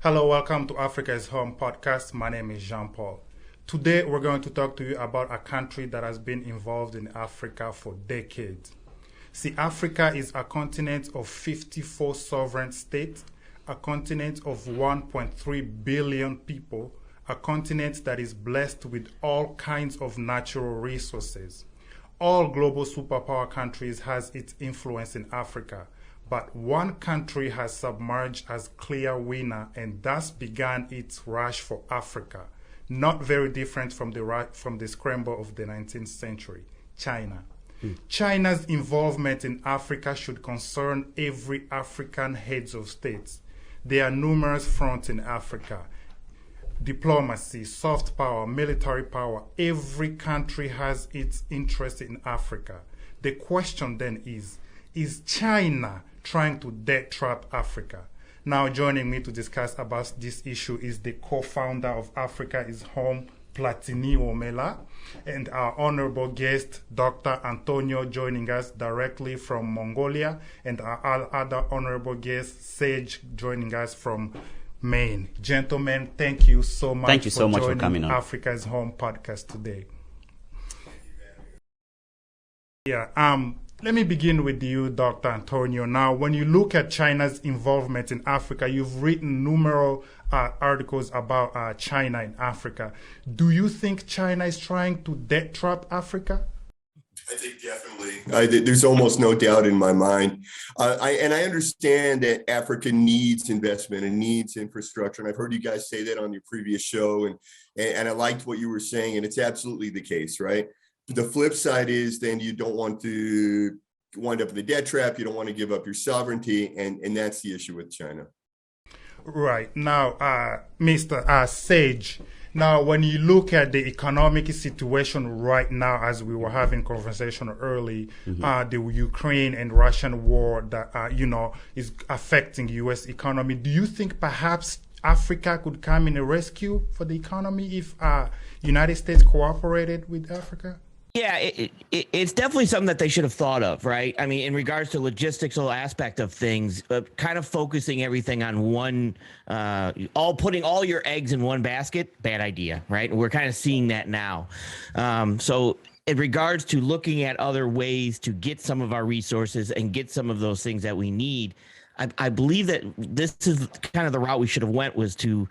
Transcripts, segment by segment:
Hello, welcome to Africa is Home podcast. My name is Jean-Paul. Today, we're going to talk to you about a country that has been involved in Africa for decades. See, Africa is a continent of 54 sovereign states, a continent of 1.3 billion people, a continent that is blessed with all kinds of natural resources. All global superpower countries has its influence in Africa. But one country has submerged as clear winner and thus began its rush for Africa, not very different from the scramble of the 19th century, China. China's involvement in Africa should concern every African heads of states. There are numerous fronts in Africa. Diplomacy, soft power, military power, every country has its interest in Africa. The question then is China trying to debt trap Africa? Now joining me to discuss about this issue is the co-founder of Africa is Home, Platini Omela, and our honorable guest, Dr. Antonio, joining us directly from Mongolia, and our other honorable guest, Sage, joining us from Maine. Gentlemen, thank you so much. Thank you so much joining for coming on Africa is Home podcast today. Yeah, let me begin with you, Dr. Antonio. Now, when you look at China's involvement in Africa, you've written numerous articles about China in Africa. Do you think China is trying to debt trap Africa? I think definitely. There's almost no doubt in my mind. I understand that Africa needs investment and needs infrastructure. And I've heard you guys say that on your previous show. And I liked what you were saying. And it's absolutely the case, right? The flip side is then you don't want to wind up in the debt trap. You don't want to give up your sovereignty. And that's the issue with China. Right. Now, Mr. Sage, now, when you look at the economic situation right now, as we were having conversation early, the Ukraine and Russian war that, is affecting U.S. economy, do you think perhaps Africa could come in a rescue for the economy if United States cooperated with Africa? Yeah, it's definitely something that they should have thought of, right? I mean, in regards to logistical aspect of things, kind of focusing everything on one, putting all your eggs in one basket, bad idea, right? We're kind of seeing that now. So in regards to looking at other ways to get some of our resources and get some of those things that we need, I believe that this is kind of the route we should have went, was to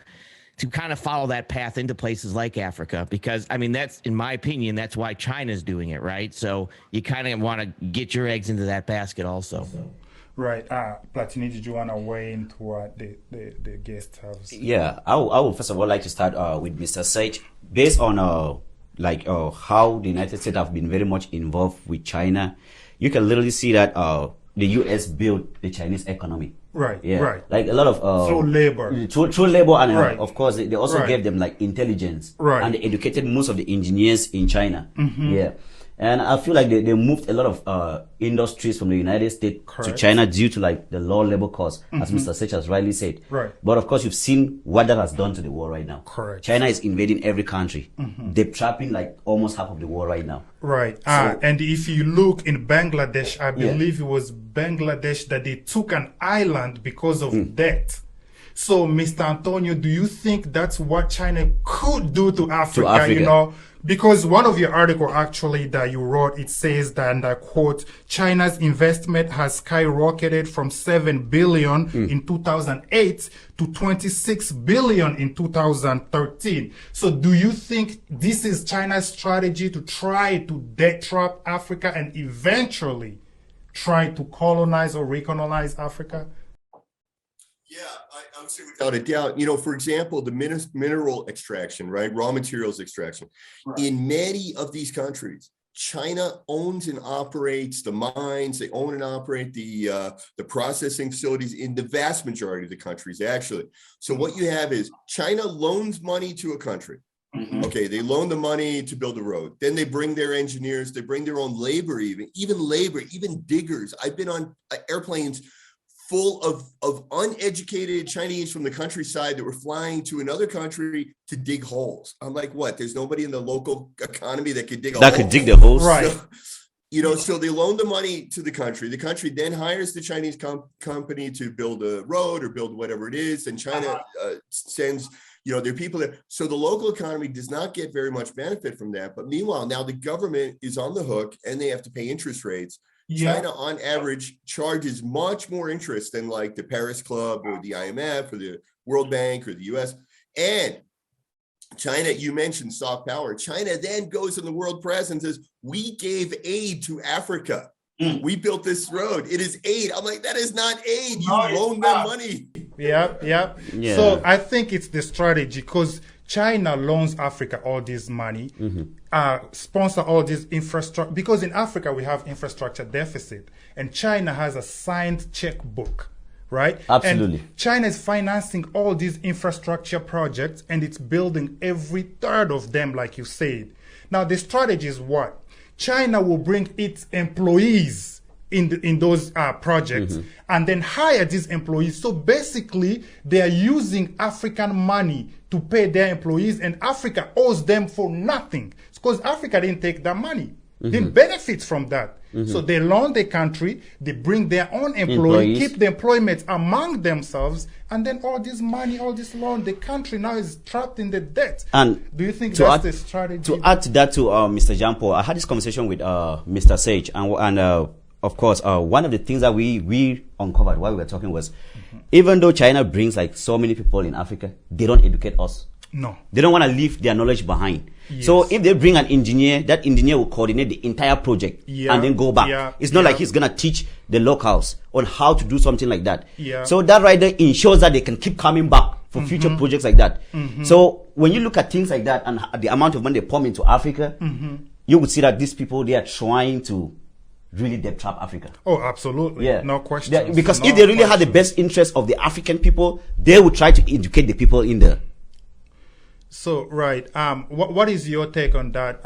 kind of follow that path into places like Africa, because I mean, that's, in my opinion, that's why China's doing it, right? So you kind of want to get your eggs into that basket also. Right. Platini, did you want to weigh into what the guest has? Yeah, I would first of all like to start with Mr. Sage. Based on how the United States have been very much involved with China, you can literally see that the U.S. built the Chinese economy. Right, yeah. Right. Like a lot of through labor, and right. Of course they also Right. gave them like intelligence, right. And they educated most of the engineers in China. Mm-hmm. Yeah, and I feel like they moved a lot of industries from the United States Correct. to China due to like the low labor cost, as Mr. Sage has rightly said. Right. But of course, you've seen what that has done to the world right now. Correct. China is invading every country. They're trapping like almost half of the world right now. Right. And if you look in Bangladesh, I believe it was Bangladesh that they took an island because of debt. So, Mr. Antonio, do you think that's what China could do to Africa? Because one of your articles actually that you wrote, it says that, and I quote, China's investment has skyrocketed from 7 billion in 2008 to 26 billion in 2013. So do you think this is China's strategy to try to debt trap Africa and eventually try to colonize or recolonize Africa? Yeah, I would say without a doubt. For example, the mineral extraction, right? Raw materials extraction. Right. In many of these countries, China owns and operates the mines. They own and operate the processing facilities in the vast majority of the countries, actually. So what you have is China loans money to a country. Okay, they loan the money to build a road. Then they bring their engineers. They bring their own labor, even diggers. I've been on airplanes full of uneducated Chinese from the countryside that were flying to another country to dig holes. I'm like, what? There's nobody in the local economy that could dig a hole? Could dig the holes, right? So, so they loan the money to the country. The country then hires the Chinese company to build a road or build whatever it is, and China sends their people there. So the local economy does not get very much benefit from that. But meanwhile, now the government is on the hook, and they have to pay interest rates. China, on average, charges much more interest than like the Paris Club or the IMF or the World Bank or the US. And China, you mentioned soft power. China then goes in the world press and says, we gave aid to Africa. We built this road. It is aid. I'm like, that is not aid. You loaned them money. Yeah. So I think it's the strategy, because China loans Africa all this money, sponsor all this infrastructure, because in Africa we have infrastructure deficit, and China has a signed checkbook, right? Absolutely. And China is financing all these infrastructure projects, and it's building every third of them, like you said. Now the strategy is what? China will bring its employees in those projects and then hire these employees. So basically, they are using African money to pay their employees, and Africa owes them for nothing. It's because Africa didn't take that money, didn't benefit from that. So they loan the country, they bring their own employees, keep the employment among themselves, and then all this money, all this loan, the country now is trapped in the debt. And do you think that's the strategy? To add to that, to Mr. Jean-Paul, I had this conversation with Mr. Sage, and of course, one of the things that we uncovered while we were talking was, even though China brings like so many people in Africa, they don't educate us. No. They don't want to leave their knowledge behind. Yes. So if they bring an engineer, that engineer will coordinate the entire project and then go back. It's not like he's going to teach the locals on how to do something like that. So that right there ensures that they can keep coming back for future projects like that. So when you look at things like that and the amount of money they pump into Africa, you would see that these people, they are trying to really debt trap Africa. Oh, absolutely. Yeah. No question. Because if they really had the best interest of the African people, they would try to educate the people in there. So, right. What is your take on that,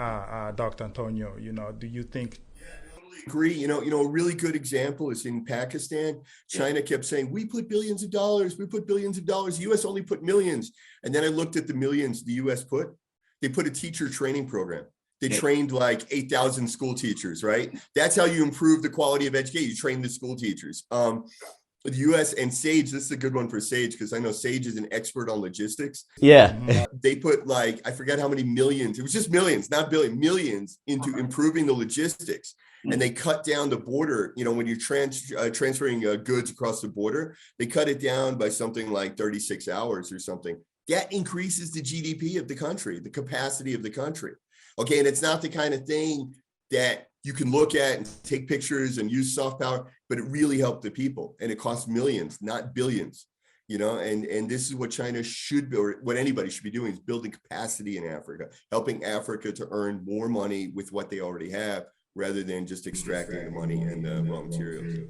Dr. Antonio? Do you think? Yeah, I totally agree. A really good example is in Pakistan. China kept saying, we put billions of dollars. The U.S. only put millions. And then I looked at the millions the U.S. put. They put a teacher training program. They trained like 8,000 school teachers, right? That's how you improve the quality of education. You train the school teachers. The U.S. and Sage, this is a good one for Sage, because I know Sage is an expert on logistics. Yeah. They put like, I forget how many millions, it was just millions, not billion, millions into improving the logistics. And they cut down the border, when you're transferring goods across the border, they cut it down by something like 36 hours or something. That increases the GDP of the country, the capacity of the country. Okay, and it's not the kind of thing that you can look at and take pictures and use soft power, but it really helped the people, and it costs millions, not billions. And this is what China should be, or what anybody should be doing, is building capacity in Africa, helping Africa to earn more money with what they already have, rather than just extracting the money and the raw materials.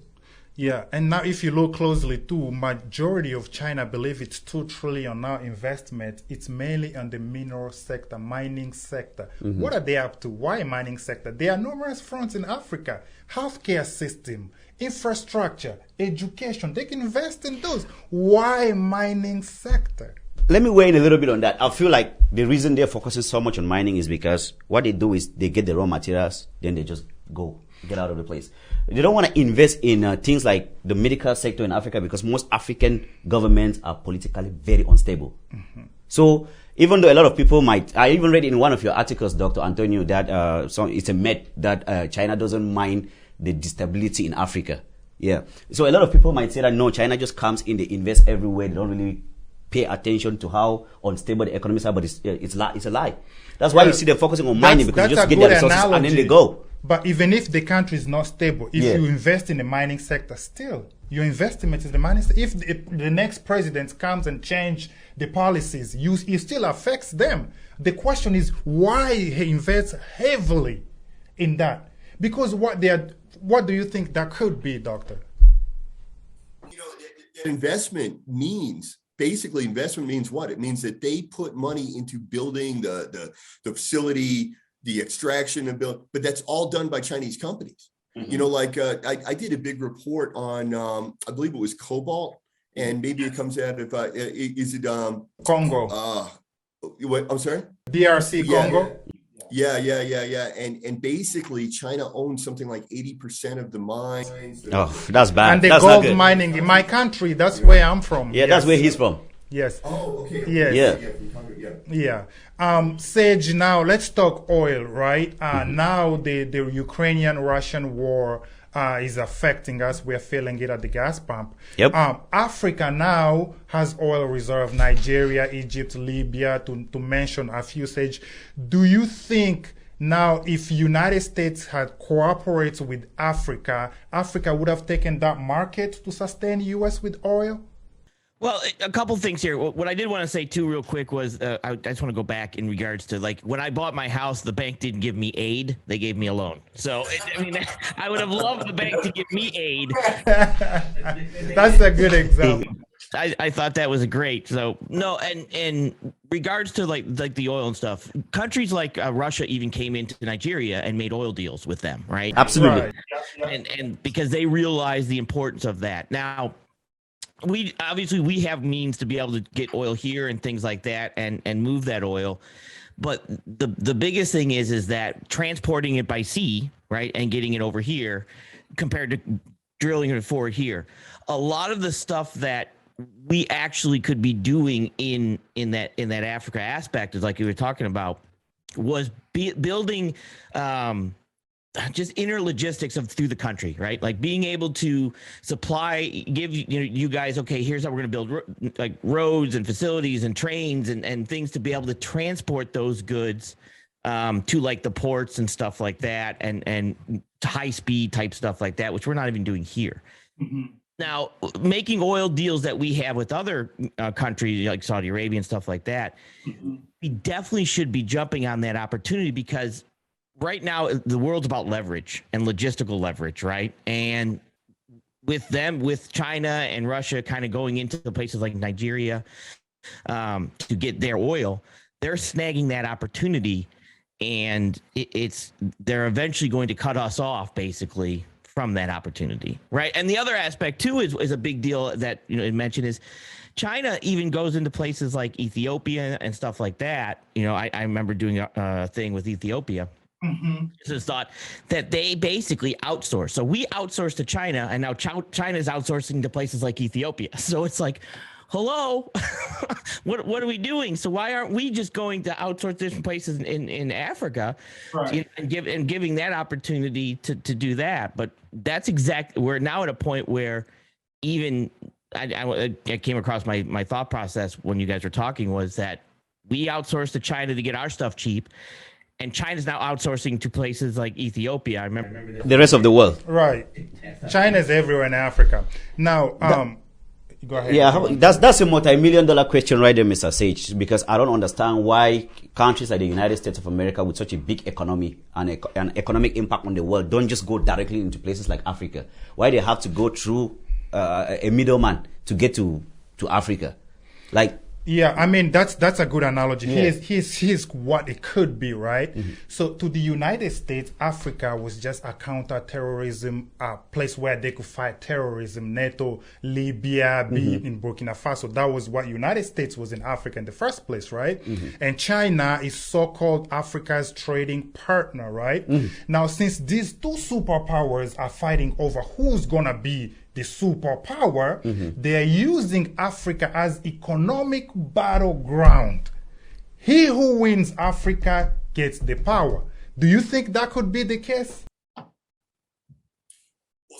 Yeah, and now if you look closely too, majority of China believe it's 2 trillion now investment. It's mainly on the mineral sector, mining sector. What are they up to? Why mining sector? There are numerous fronts in Africa. Healthcare system, infrastructure, education. They can invest in those. Why mining sector? Let me weigh in a little bit on that. I feel like the reason they're focusing so much on mining is because what they do is they get the raw materials, then they just get out of the place. They don't want to invest in things like the medical sector in Africa, because most African governments are politically very unstable. So even though a lot of people I even read in one of your articles, Dr. Antonio, that it's a myth that China doesn't mind the instability in Africa. Yeah. So a lot of people might say that no, China just comes in, they invest everywhere, they don't really pay attention to how unstable the economies are, but it's a lie. That's why you see them focusing on mining, because they just get their resources and then they go. But even if the country is not stable, if you invest in the mining sector, still your investment is the mining sector. If the next president comes and change the policies, it still affects them. The question is why he invests heavily in that? Because what do you think that could be, Doctor? Investment means what? It means that they put money into building the facility, the extraction of build, but that's all done by Chinese companies. I did a big report on I believe it was cobalt, and maybe it comes out of is it Congo? What, I'm sorry? DRC Congo? Yeah. And basically China owns something like 80% of the mines. Oh, that's bad. And the that's gold mining in my country, that's where I'm from. Yeah, that's where he's from. Yes. Oh, okay. Yes. Yeah. Sage, now let's talk oil, right? Now the Ukrainian-Russian war is affecting us. We're feeling it at the gas pump. Yep. Africa now has oil reserve, Nigeria, Egypt, Libya, to mention a few, Sage. Do you think now if United States had cooperated with Africa, Africa would have taken that market to sustain US with oil? Well, a couple things here. What I did want to say too, real quick, was I just want to go back in regards to like when I bought my house, the bank didn't give me aid; they gave me a loan. So I would have loved the bank to give me aid. That's a good example. I thought that was great. So no, and in regards to like the oil and stuff, countries like Russia even came into Nigeria and made oil deals with them, right? Absolutely. Right. And because they realized the importance of that. Now, we have means to be able to get oil here and things like that and move that oil. But the biggest thing is that transporting it by sea, right, and getting it over here compared to drilling it forward here, a lot of the stuff that we actually could be doing in that Africa aspect is like you were talking about was building just inner logistics of through the country, right? Like being able to supply, give you guys, okay, here's how we're going to build like roads and facilities and trains and things to be able to transport those goods to like the ports and stuff like that and high speed type stuff like that, which we're not even doing here. Mm-hmm. Now, making oil deals that we have with other countries like Saudi Arabia and stuff like that, mm-hmm. we definitely should be jumping on that opportunity because right now the world's about leverage and logistical leverage, right? And with China and Russia kind of going into the places like Nigeria to get their oil, they're snagging that opportunity, and they're eventually going to cut us off basically from that opportunity, right? And the other aspect too is a big deal that it mentioned is China even goes into places like Ethiopia and stuff like that. I remember doing a thing with Ethiopia. Mm-hmm. Just thought that they basically outsource. So we outsource to China, and now China's outsourcing to places like Ethiopia. So it's like, hello, what are we doing? So why aren't we just going to outsource different places in Africa, right, and giving that opportunity to do that? But that's we're now at a point where even I came across my thought process when you guys were talking was that we outsource to China to get our stuff cheap. And China's now outsourcing to places like Ethiopia. I remember the rest of the world. Right. China's everywhere in Africa. Now, go ahead. Yeah, that's a multi-million-dollar question right there, Mr. Sage, because I don't understand why countries like the United States of America with such a big economy and an economic impact on the world don't just go directly into places like Africa. Why they have to go through a middleman to get to Africa? Like, yeah, I mean that's a good analogy. Yeah. Here's what it could be, right? Mm-hmm. So to the United States, Africa was just a counter-terrorism place where they could fight terrorism. NATO, Libya, mm-hmm. in Burkina Faso. That was what United States was in Africa in the first place, right? Mm-hmm. And China is so-called Africa's trading partner, right? Mm-hmm. Now, since these two superpowers are fighting over who's gonna be the superpower, mm-hmm. they're using Africa as economic battleground. He who wins Africa gets the power. Do you think that could be the case? Well,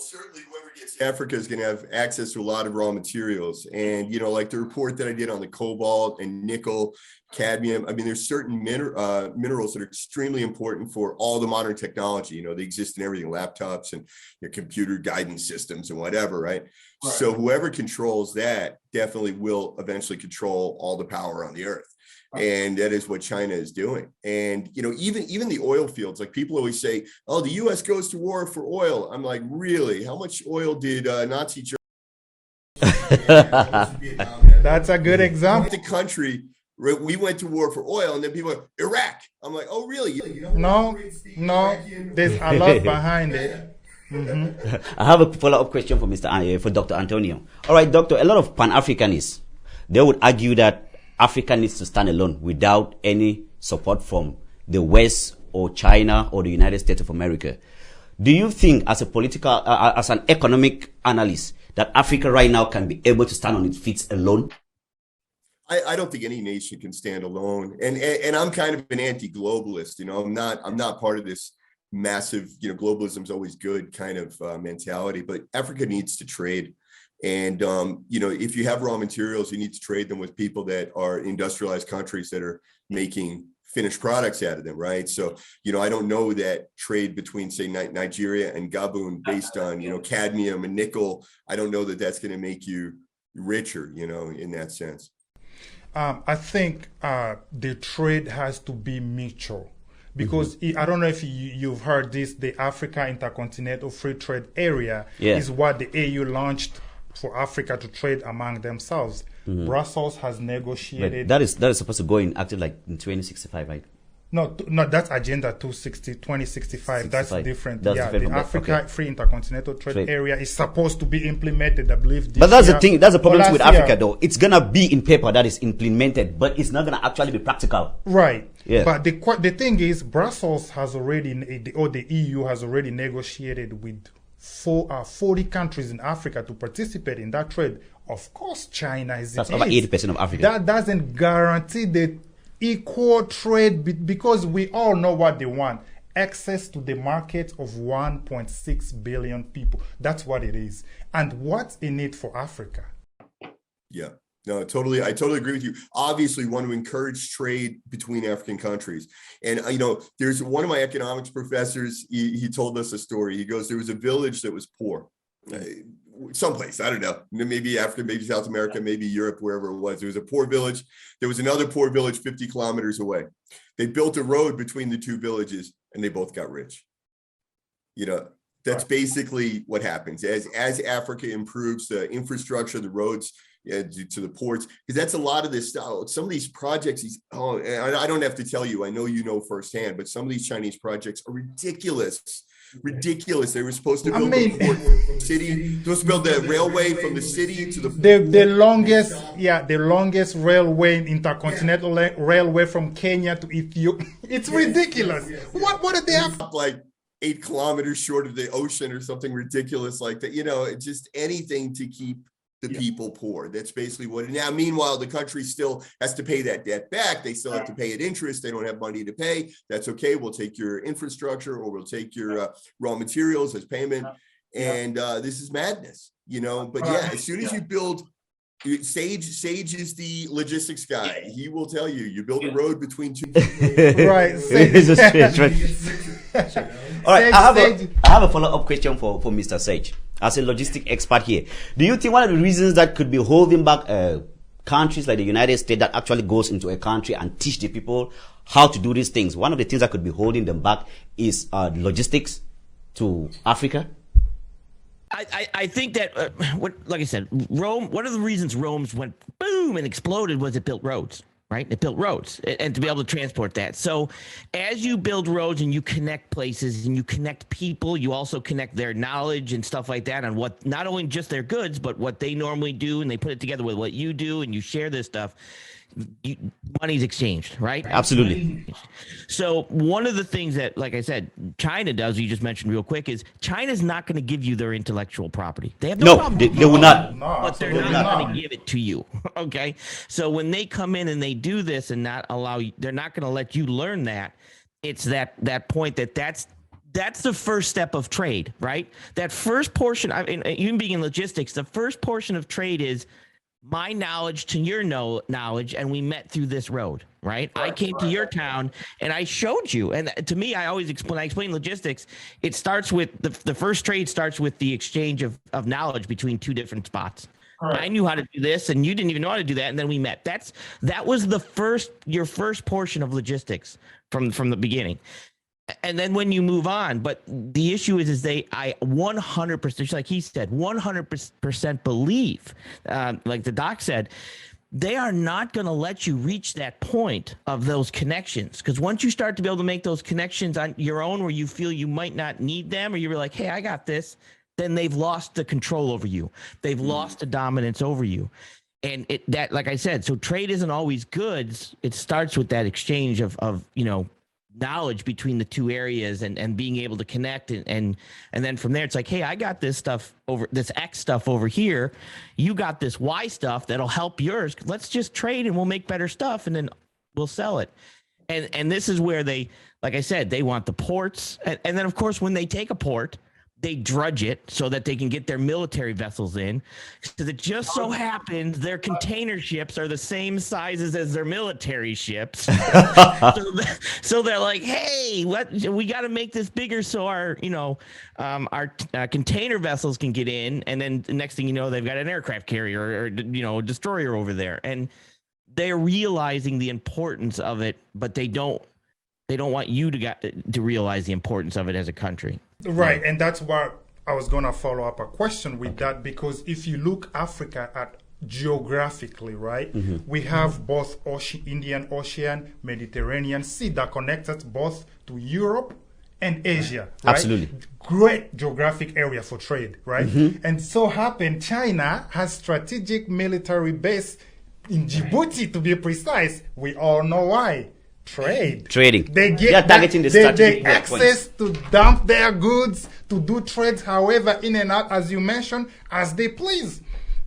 certainly whoever gets Africa is going to have access to a lot of raw materials. And, like the report that I did on the cobalt and nickel, cadmium, I mean, there's certain minerals that are extremely important for all the modern technology. They exist in everything, laptops and computer guidance systems and whatever, right? So whoever controls that definitely will eventually control all the power on the earth. And that is what China is doing. And, you know, even the oil fields, like people always say, oh, the US goes to war for oil. I'm like, really? How much oil did Nazi Germany? That's a good example. The country, we went to war for oil, and then people are, Iraq. I'm like, oh, really? No, there's a lot behind it. I have a follow-up question for for Dr. Antonio. All right, Doctor, a lot of Pan-Africanists, they would argue that Africa needs to stand alone without any support from the West or China or the United States of America. Do you think, as a political, as an economic analyst, that Africa right now can be able to stand on its feet alone? I don't think any nation can stand alone. And I'm kind of an anti-globalist. You know, I'm not part of this massive, you know, globalism's always good kind of mentality, but Africa needs to trade. And, you know, if you have raw materials, you need to trade them with people that are industrialized countries that are making finished products out of them, right? So, you know, I don't know that trade between, say, Nigeria and Gabon based on, you know, cadmium and nickel, I don't know that that's going to make you richer, you know, in that sense. I think the trade has to be mutual. Because I don't know if you've heard this, the Africa Intercontinental Free Trade Area is what the AU launched for Africa to trade among themselves. Brussels has negotiated. But that is supposed to go in active like in 2065, right? No, that's Agenda 2065. That's different. That's different the Africa Free Intercontinental Trade Area is supposed to be implemented, I believe. But that's the thing. That's the problem with Africa, though. It's gonna be in paper that is implemented, but it's not gonna actually be practical. Right. Yeah. But the thing is, Brussels has already, or the EU has already negotiated with 40 countries in Africa to participate in that trade. Of course, China is. That's over 80% of Africa. That doesn't guarantee the equal trade because we all know what they want: access to the market of 1.6 billion people. That's what it is. And what's in it for Africa? Yeah. No, I totally agree with you. Obviously, want to encourage trade between African countries. And, you know, there's one of my economics professors, he told us a story. He goes, there was a village that was poor. Someplace, I don't know, maybe Africa, maybe South America, maybe Europe, wherever it was. There was a poor village. There was another poor village 50 kilometers away. They built a road between the two villages and they both got rich. You know, that's basically what happens. As Africa improves the infrastructure, the roads, to the ports, because that's a lot of this stuff. Some of these projects, I don't have to tell you, I know you know firsthand, but some of these Chinese projects are ridiculous. They were supposed to build a port from the city, supposed to build the railway from the city to the longest railway, intercontinental railway from Kenya to Ethiopia. It's ridiculous. What did they have? Like 8 kilometers short of the ocean or something ridiculous like that. You know, just anything to keep the people poor. That's basically what. Now, meanwhile, the country still has to pay that debt back. They still have to pay it interest. They don't have money to pay. That's okay. We'll take your infrastructure, or we'll take your raw materials as payment. And this is madness, you know. But yeah, as soon as you build, Sage is the logistics guy. He will tell you build a road between two. Right. All right. I have a follow-up question for Mr. Sage. As a logistic expert here, do you think one of the reasons that could be holding back countries like the United States that actually goes into a country and teach the people how to do these things, one of the things that could be holding them back is logistics to Africa? I think that, like I said, Rome, one of the reasons Rome went boom and exploded was it built roads. Right? It built roads and to be able to transport that. So as you build roads and you connect places and you connect people, you also connect their knowledge and stuff like that on what, not only just their goods, but what they normally do. And they put it together with what you do and you share this stuff. Money's exchanged, right? Absolutely. So one of the things that, like I said, China does, you just mentioned real quick, is China's not going to give you their intellectual property. They have no problem. They will not. But they're not going to give it to you. Okay. So when they come in and they do this and not allow you, they're not going to let you learn that. It's that point that's the first step of trade, right? That first portion, even being in logistics, the first portion of trade is my knowledge to your knowledge, and we met through this road, right? I came to your town and I showed you. And to me, I explain logistics, it starts with the first trade starts with the exchange of knowledge between two different spots, I knew how to do this and you didn't even know how to do that. And then we met. That was your first portion of logistics from the beginning. And then when you move on, but the issue is I 100%, just like he said, 100% believe, like the doc said, they are not going to let you reach that point of those connections. Because once you start to be able to make those connections on your own where you feel you might not need them, or you're like, hey, I got this, then they've lost the control over you. They've lost the dominance over you. And that, like I said, so trade isn't always goods. It starts with that exchange of knowledge between the two areas and being able to connect and then from there it's like, hey, I got this X stuff over here, you got this Y stuff that'll help yours, let's just trade and we'll make better stuff and then we'll sell it. And this is where they, like I said, they want the ports and then of course when they take a port, they drudge it so that they can get their military vessels in. Because it just so happens their container ships are the same sizes as their military ships. So they're like, hey, we got to make this bigger so our container vessels can get in. And then the next thing you know, they've got an aircraft carrier or a destroyer over there. And they're realizing the importance of it, but they don't want you to realize the importance of it as a country. Right, and that's why I was going to follow up a question with that, because if you look Africa at geographically, right, we have both Indian Ocean, Mediterranean Sea that connects us both to Europe and Asia. Right? Absolutely. Great geographic area for trade, right? And so happen China has strategic military base in Djibouti, to be precise. We all know why. Trading. They targeting the strategic access to dump their goods, to do trades however in and out, as you mentioned, as they please.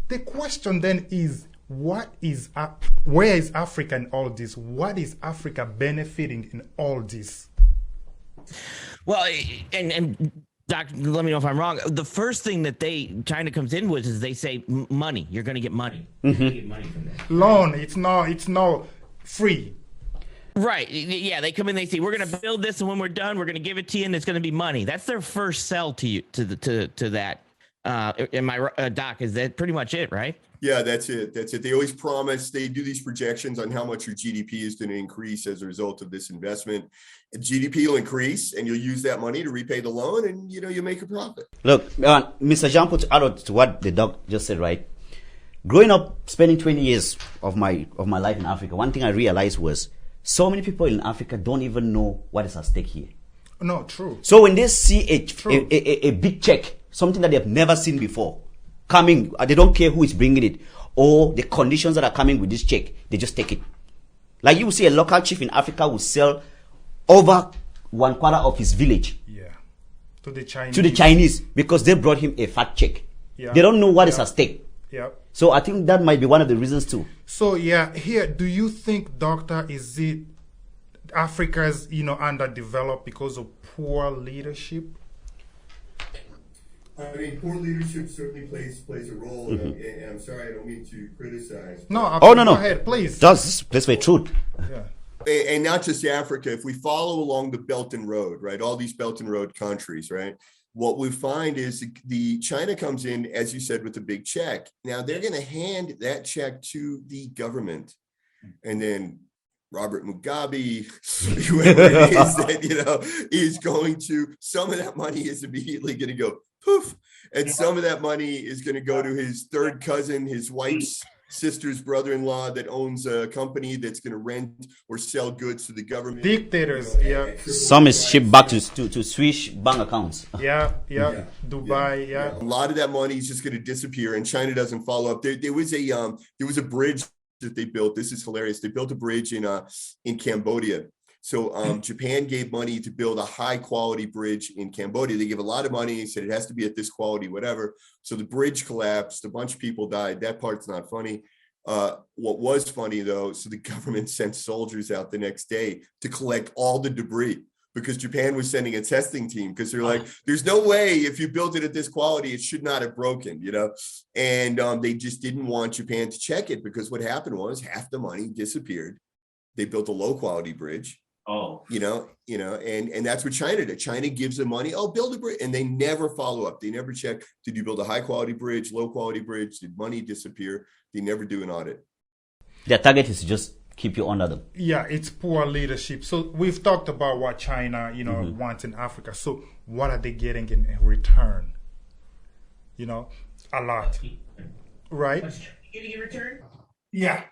The question then is, where is Africa in all this? What is Africa benefiting in all this? Well, and Doc, let me know if I'm wrong. The first thing that China comes in with is they say money. You're going to get money. You're gonna get money from that. Loan. It's no free. Right. Yeah. They come in, they say, we're going to build this. And when we're done, we're going to give it to you. And it's going to be money. That's their first sell to you, to that. Am I Doc? Is that pretty much it? Right. Yeah, that's it. They always promise, they do these projections on how much your GDP is going to increase as a result of this investment. And GDP will increase and you'll use that money to repay the loan and, you make a profit. Look, Mr. Jean, to add on to what the doc just said, right? Growing up, spending 20 years of my life in Africa, one thing I realized was so many people in Africa don't even know what is at stake here. No, true. So when they see a big check, something that they have never seen before, coming, they don't care who is bringing it or the conditions that are coming with this check, they just take it. Like you will see a local chief in Africa will sell over 1/4 of his village. Yeah. To the Chinese because they brought him a fat check. Yeah. They don't know what is at stake. Yeah. So I think that might be one of the reasons too. So here, do you think, Doctor, is it Africa's, underdeveloped because of poor leadership? I mean, poor leadership certainly plays a role, and I'm sorry, I don't mean to criticize. No, no. Go ahead, please. That's the truth. Yeah. And not just Africa. If we follow along the Belt and Road, right, all these Belt and Road countries, right, what we find is the China comes in, as you said, with a big check. Now they're going to hand that check to the government, and then Robert Mugabe, whoever it is that is going to. Some of that money is immediately going to go poof, and some of that money is going to go to his third cousin, his wife's sister's brother-in-law that owns a company that's going to rent or sell goods to the government. Dictators, yeah. Some is shipped back to Swiss bank accounts. Yeah. Dubai, yeah. A lot of that money is just going to disappear, and China doesn't follow up. There was a bridge that they built. This is hilarious. They built a bridge in Cambodia. So Japan gave money to build a high quality bridge in Cambodia. They gave a lot of money. They said it has to be at this quality, whatever. So the bridge collapsed. A bunch of people died. That part's not funny. What was funny though, so the government sent soldiers out the next day to collect all the debris because Japan was sending a testing team because they're like, there's no way if you built it at this quality, it should not have broken, And they just didn't want Japan to check it because what happened was half the money disappeared. They built a low quality bridge. Oh, and that's what China did. China gives them money. Oh, build a bridge. And they never follow up. They never check. Did you build a high quality bridge, low quality bridge? Did money disappear? They never do an audit. their target is to just keep you under them. Yeah, it's poor leadership. So we've talked about what China, wants in Africa. So what are they getting in return? A lot, right? Getting in return? Yeah.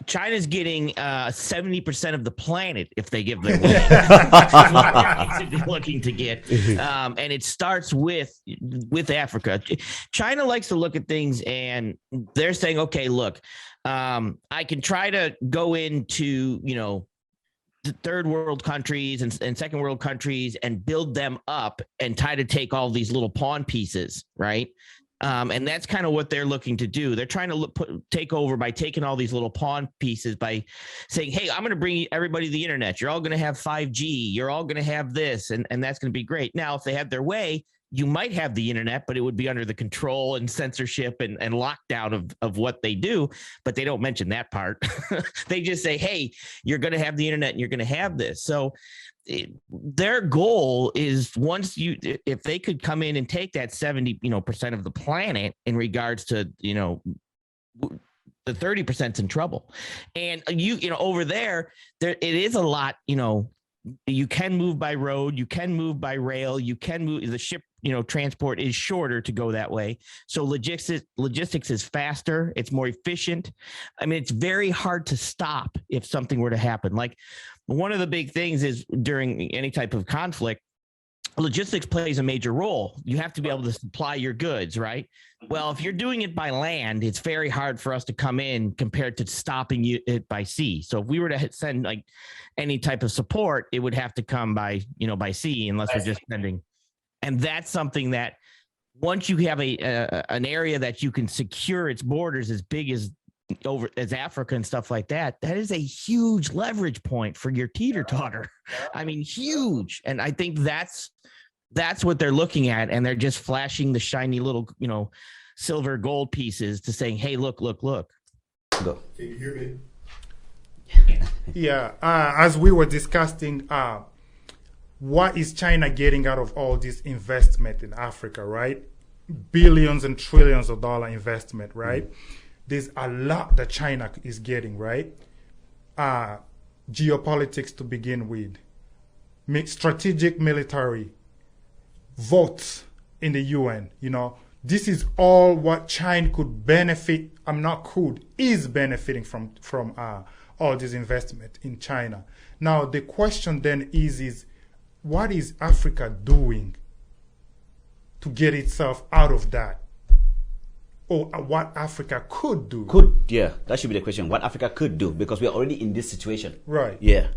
China's getting 70% of the planet if they give their way. That's what they're looking to get, and it starts with Africa. China likes to look at things, and they're saying, "Okay, look, I can try to go into the third world countries and second world countries and build them up and try to take all these little pawn pieces, right?" And that's kind of what they're looking to do. They're trying to take over by taking all these little pawn pieces by saying, hey, I'm going to bring everybody the internet. You're all going to have 5G. You're all going to have this. And that's going to be great. Now, if they had their way, you might have the internet, but it would be under the control and censorship and lockdown of what they do. But they don't mention that part. They just say, hey, you're going to have the internet and you're going to have this. So their goal is if they could come in and take that 70% of the planet in regards to the 30%'s in trouble. And over there it is a lot. You can move by road, you can move by rail, you can move the ship. Transport is shorter to go that way. So logistics is faster. It's more efficient. I mean, it's very hard to stop if something were to happen. Like one of the big things is during any type of conflict, logistics plays a major role. You have to be able to supply your goods, right? Well, if you're doing it by land, it's very hard for us to come in compared to stopping it by sea. So if we were to send like any type of support, it would have to come by sea unless we're just sending. And that's something that once you have an area that you can secure its borders as big as Africa and stuff like that, that is a huge leverage point for your teeter-totter. I mean, huge. And I think that's what they're looking at. And they're just flashing the shiny little, silver gold pieces to saying, hey, look. Go. Can you hear me? Yeah. As we were discussing, what is China getting out of all this investment in Africa, right? Billions and trillions of dollar investment, right? Mm-hmm. There's a lot that China is getting, right? Geopolitics to begin with, strategic military, votes in the UN, This is all what China could benefit, is benefiting from all this investment in China. Now, the question then is what is Africa doing to get itself out of that? Or what Africa could do? Yeah, that should be the question. What Africa could do, because we are already in this situation. Right. Yeah.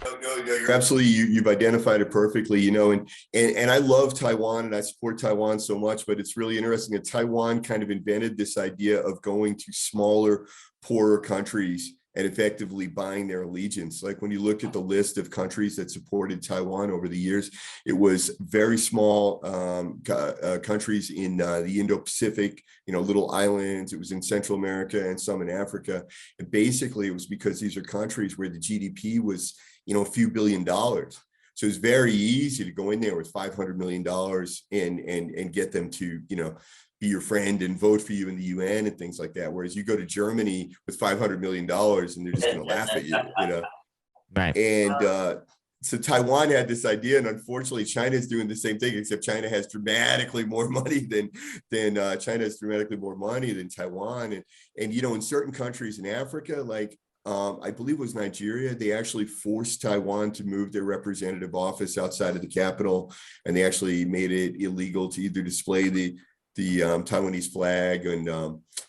No, you're absolutely, you've identified it perfectly, and I love Taiwan and I support Taiwan so much, but it's really interesting that Taiwan kind of invented this idea of going to smaller, poorer countries and effectively buying their allegiance. Like when you look at the list of countries that supported Taiwan over the years, it was very small countries in the Indo-Pacific, little islands. It was in Central America and some in Africa. And basically it was because these are countries where the GDP was, a few $1 billion. So it's very easy to go in there with $500 million and get them to, be your friend and vote for you in the UN and things like that. Whereas you go to Germany with $500 million and they're just going to laugh at you, Right. And so Taiwan had this idea, and unfortunately China is doing the same thing, except China has dramatically more money than China has dramatically more money than Taiwan. And in certain countries in Africa, like I believe it was Nigeria, they actually forced Taiwan to move their representative office outside of the capital, and they actually made it illegal to either display the Taiwanese flag, and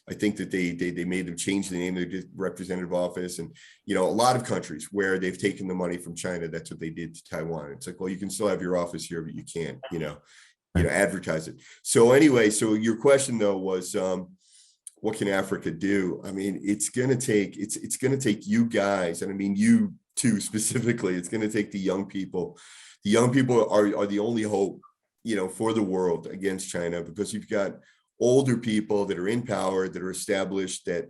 I think that they made them change the name of their representative office. And a lot of countries where they've taken the money from China, that's what they did to Taiwan. It's like, well, you can still have your office here, but you can't advertise it. So anyway, so your question though was what can Africa do? I mean, it's gonna take you guys, and I mean you too specifically. It's gonna take the young people. The young people are the only hope for the world against China, because you've got older people that are in power, that are established, that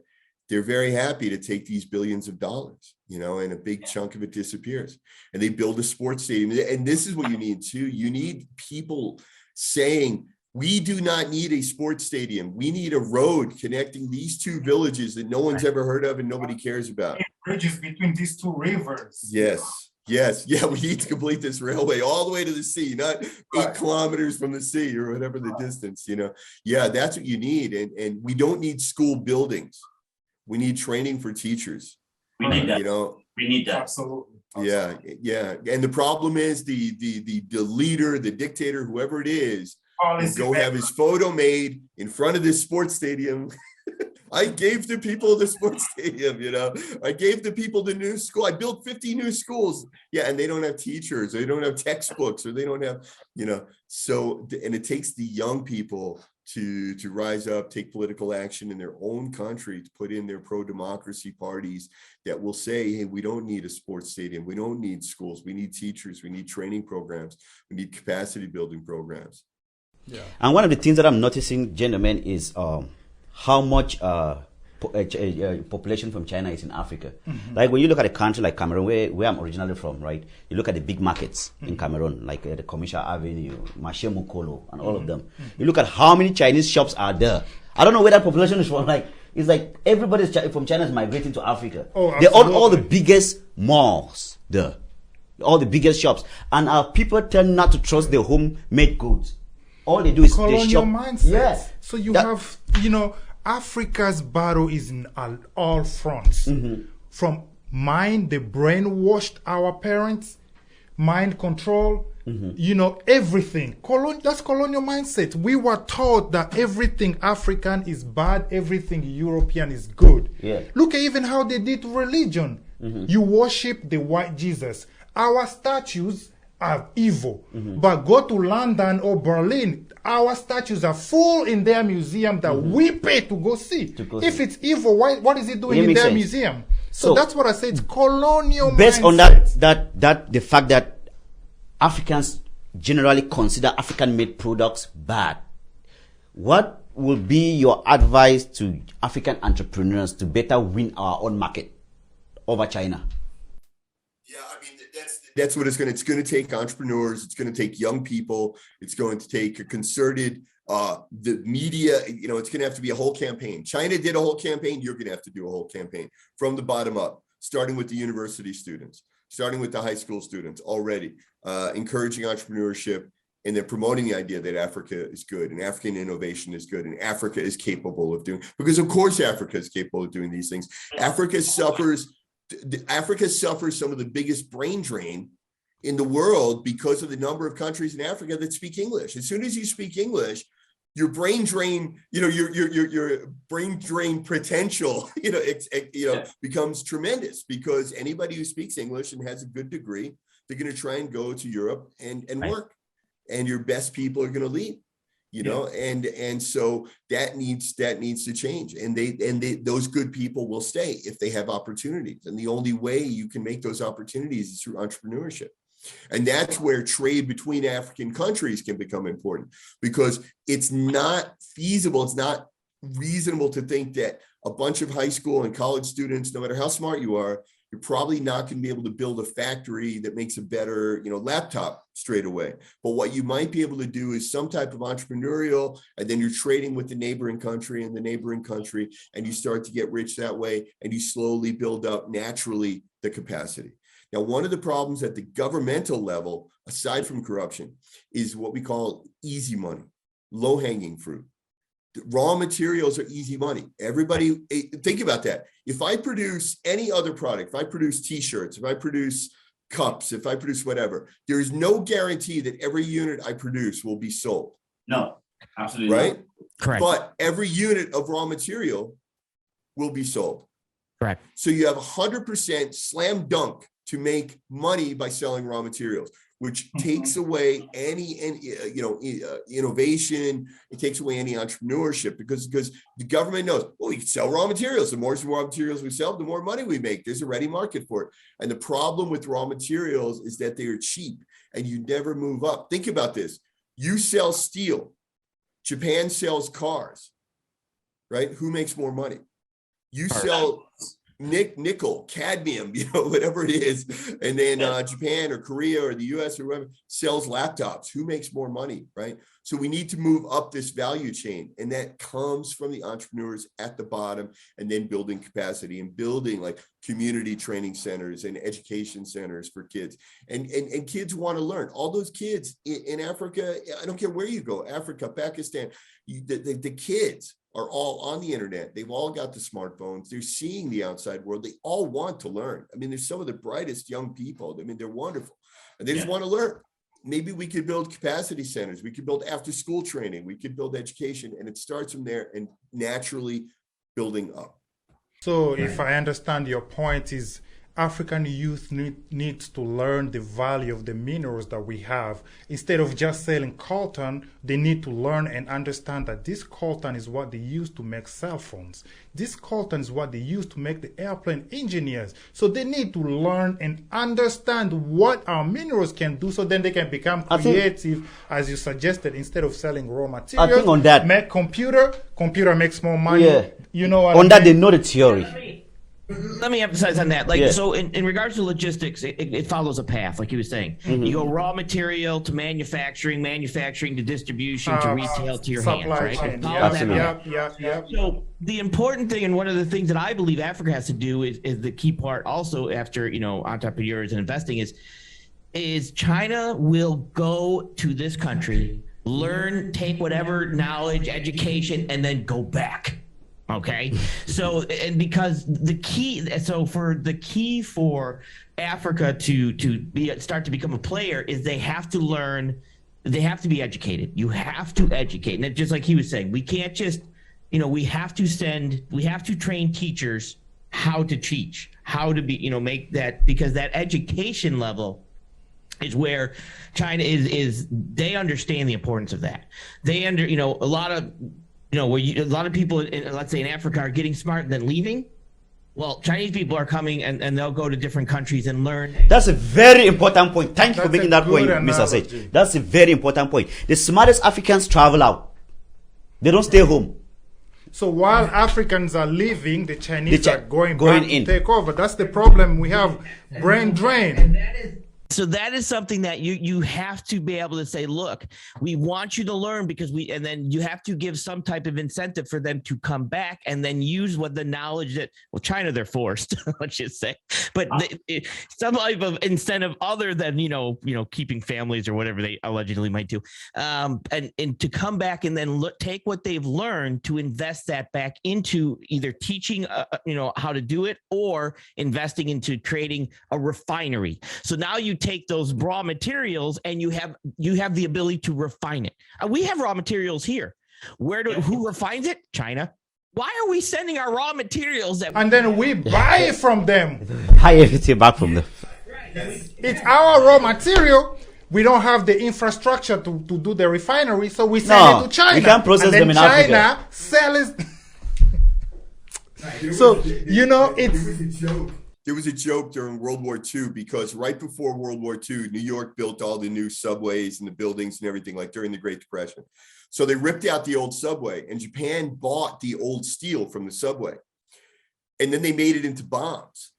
they're very happy to take these billions of dollars, and a big chunk of it disappears. And they build a sports stadium. And this is what you need too. You need people saying, we do not need a sports stadium. We need a road connecting these two villages that no one's ever heard of and nobody cares about. Bridges between these two rivers. Yes. Yeah, we need to complete this railway all the way to the sea, not 8 kilometers from the sea or whatever the distance, Yeah, that's what you need. And we don't need school buildings. We need training for teachers. We need that. We need that. Absolutely. Yeah. And the problem is the leader, the dictator, whoever it is, will go have his photo made in front of this sports stadium. I gave the people the sports stadium, I gave the people the new school. I built 50 new schools. Yeah, and they don't have teachers, or they don't have textbooks, or they don't have, so, and it takes the young people to rise up, take political action in their own country, to put in their pro-democracy parties that will say, hey, we don't need a sports stadium. We don't need schools. We need teachers. We need training programs. We need capacity building programs. Yeah. And one of the things that I'm noticing, gentlemen, is how much population from China is in Africa. Mm-hmm. Like when you look at a country like Cameroon, where I'm originally from, right? You look at the big markets in Cameroon, like the Commercial Avenue, Marché Mukolo, and all of them. Mm-hmm. You look at how many Chinese shops are there. I don't know where that population is from. Like, it's like everybody from China is migrating to Africa. Oh, they're all the biggest malls there, all the biggest shops, and our people tend not to trust their homemade goods. All they do is colonial they shop. Mindset. Yes. So you have, Africa's battle is in all fronts. Mm-hmm. From mind, they brainwashed our parents, mind control, everything. That's colonial mindset. We were taught that everything African is bad, everything European is good. Yeah. Look at even how they did religion. Mm-hmm. You worship the white Jesus. Our statues are evil. Mm-hmm. But go to London or Berlin, our statues are full in their museum that we pay to go see. If it's evil, what is it doing in their museum? So that's what I say. It's colonial based mindset. on that the fact that Africans generally consider African-made products bad. What will be your advice to African entrepreneurs to better win our own market over China? Yeah, I mean, that's what it's going to take entrepreneurs. It's going to take young people. It's going to take a concerted, the media, it's going to have to be a whole campaign. China did a whole campaign. You're going to have to do a whole campaign from the bottom up, starting with the university students, starting with the high school students already, encouraging entrepreneurship, and then promoting the idea that Africa is good and African innovation is good and Africa is capable of doing, because of course Africa is capable of doing these things. Africa suffers some of the biggest brain drain in the world because of the number of countries in Africa that speak English. As soon as you speak English, your brain drain, your brain drain potential, becomes tremendous, because anybody who speaks English and has a good degree, they're going to try and go to Europe and work, and your best people are going to leave. And so that needs to change, and those good people will stay if they have opportunities, and the only way you can make those opportunities is through entrepreneurship. And that's where trade between African countries can become important, because it's not feasible, it's not reasonable to think that a bunch of high school and college students, no matter how smart you are, you're probably not going to be able to build a factory that makes a better, laptop straight away. But what you might be able to do is some type of entrepreneurial, and then you're trading with the neighboring country and the neighboring country, and you start to get rich that way, and you slowly build up naturally the capacity. Now, one of the problems at the governmental level, aside from corruption, is what we call easy money, low-hanging fruit. Raw materials are easy money. Everybody, think about that. If I produce any other product, if I produce t-shirts, if I produce cups, if I produce whatever, there is no guarantee that every unit I produce will be sold. No, absolutely right? not. Correct. But every unit of raw material will be sold. Correct. So you have 100% slam dunk to make money by selling raw materials, which takes away any innovation. It takes away any entrepreneurship, because the government knows, well, we can sell raw materials. The more raw materials we sell, the more money we make. There's a ready market for it. And the problem with raw materials is that they are cheap and you never move up. Think about this. You sell steel. Japan sells cars, right? Who makes more money? You sell nickel, cadmium, whatever it is. And then Japan or Korea or the US or whoever sells laptops. Who makes more money, right? So we need to move up this value chain. And that comes from the entrepreneurs at the bottom, and then building capacity and building like community training centers and education centers for kids. And kids want to learn. All those kids in Africa, I don't care where you go, Africa, Pakistan, the kids are all on the internet. They've all got the smartphones. They're seeing the outside world. They all want to learn. I mean, there's some of the brightest young people. I mean, they're wonderful. And they just want to learn. Maybe we could build capacity centers. We could build after school training. We could build education. And it starts from there and naturally building up. So if I understand your point is African youth needs to learn the value of the minerals that we have. Instead of just selling coltan, they need to learn and understand that this coltan is what they use to make cell phones. This coltan is what they use to make the airplane engineers. So they need to learn and understand what our minerals can do, so then they can become creative, as you suggested, instead of selling raw materials. I think on that, make computer makes more money. Yeah. You know what on I that, mean? they know the theory. Let me emphasize on that. So in regards to logistics, it follows a path, like he was saying. Mm-hmm. You go raw material to manufacturing to distribution to retail to your hands, right? Yeah. So the important thing, and one of the things that I believe Africa has to do is the key part also after, entrepreneurs and investing is China will go to this country, learn, take whatever knowledge, education, and then go back. Okay. So, and because the key for Africa to start to become a player is they have to learn, they have to be educated. You have to educate. And just like he was saying, we can't just, we have to train teachers how to teach, how to be, make that, because that education level is where China is they understand the importance of that. They a lot of, where a lot of people, let's say in Africa, are getting smart and then leaving. Well, Chinese people are coming and they'll go to different countries and learn. That's a very important point. Thank you for making that point, Mr. Sage. That's a very important point. The smartest Africans travel out. They don't stay home. So while Africans are leaving, the Chinese are going back in to take over. That's the problem. We have brain drain. So that is something that you have to be able to say, look, we want you to learn and then you have to give some type of incentive for them to come back and then use what the knowledge that, China, they're forced, let's just say, but some type of incentive other than, keeping families or whatever they allegedly might do. And to come back and then take what they've learned to invest that back into either teaching, how to do it, or investing into creating a refinery. So now you take those raw materials and you have the ability to refine it. We have raw materials here. Who refines it? China. Why are we sending our raw materials and then we buy it from them? Buy everything back from them. It's our raw material. We don't have the infrastructure to do the refinery, so we send it to China. We can't process them in China Africa. Sell it. So it's. There was a joke during World War II, because right before World War II, New York built all the new subways and the buildings and everything, like during the Great Depression. So they ripped out the old subway, and Japan bought the old steel from the subway. And then they made it into bombs.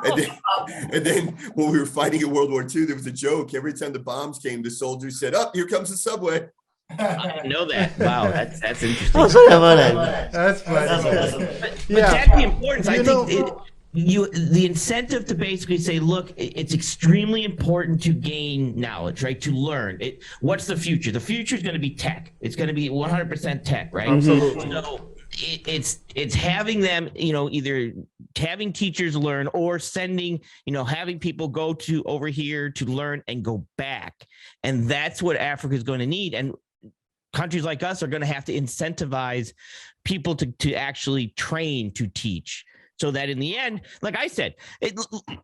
and then when we were fighting in World War II, there was a joke. Every time the bombs came, the soldiers said, "Oh, here comes the subway." I didn't know that. Wow, that's interesting. Oh, sorry about that. That's funny. But that's the importance. I think the incentive to basically say, look, it's extremely important to gain knowledge, right? To learn it. What's the future? The future is going to be tech. It's going to be 100% tech, right? Absolutely. So it's having them, either having teachers learn or sending, having people go to over here to learn and go back. And that's what Africa is going to need. And countries like us are going to have to incentivize people to actually train to teach. So that in the end, like I said,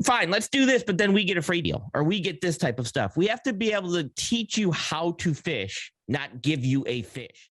fine, let's do this, but then we get a free deal or we get this type of stuff. We have to be able to teach you how to fish, not give you a fish.